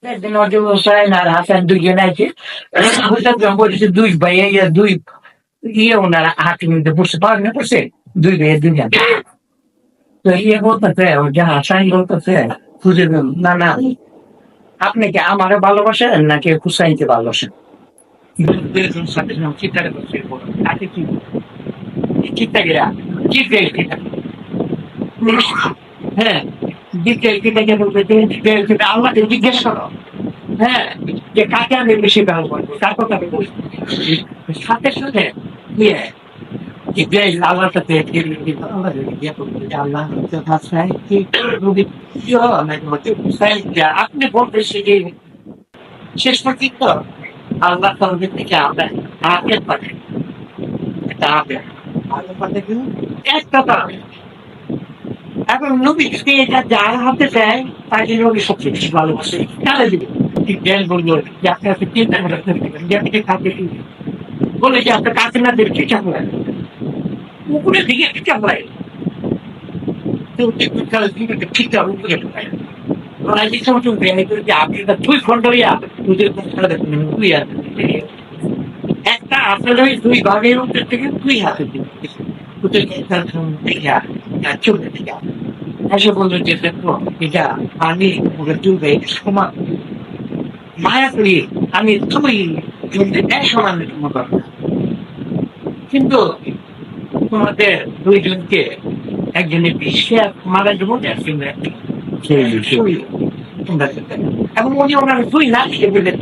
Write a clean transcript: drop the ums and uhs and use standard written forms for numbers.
একদিন অজয় হোসেন আর হাসান দুইজন আছে। হোসেন যখন বলেছে দুই ভাই দুই ওনারা হাতে নিতে বসে পারেন না বসে দুই ভাইয়ের দুইজন। তো বলতেছে ওই যে হাসান বলতেছে খুঁজে না না আপনি কি আমারে ভালোবাসেন নাকি হুসাইনকে ভালোবাসেন? দুইজন সাথে চিৎকার করছে তাকে কি চিৎকারীরা চিৎকার হ্যাঁ চিৎকার বলতে আল্লাহকে জিজ্ঞেস করো হ্যাঁ যে কাকে আমি বেশি ভালো করবো তার কথা আমি বলছি। সাথে সাথে ইয়ে যে আল্লাহর সাথে আল্লাহ ইয়ে করবে যে আল্লাহ হচ্ছে ভাষায় কি রবি আপনি বলতেছি যে শেষ পর্যন্ত আল্লাহ তরফ থেকে আমরা আপেল পাঠাই একটা আপেল আপেল পাঠাই একটা পাবে এখন নবী যদি এটা যার হাতে দেয় তাকে নবী সবচেয়ে বেশি ভালোবাসে কারে দিবে ঠিক দেন বললো যে আপনি আপনি চিন্তা করে দিবেন যে আপনি কাকে দিবেন বলে যে আপনার কাছে না দেবে ঠিক আছে উপরের দিকে ঠিক আছে ঠিক আছে রাজি সমস্ত যে আপনি দুই খন্ড হইয়া দুধের দুই হাতে একটা আসলে ওই দুই ভাগের উপর থেকে দুই হাতে দিবে চলবে ঠিক আছে এসে বললো যে দেখো এটা আমি ডুবে সমান মায়া করি আমি দুই এক সমান মতো কিন্তু তোমাদের দুইজনকে একজনের বিশ্বে মারা যাবো একজনের তোমরা এবং উনি ওনার দুই লাখ দিলেন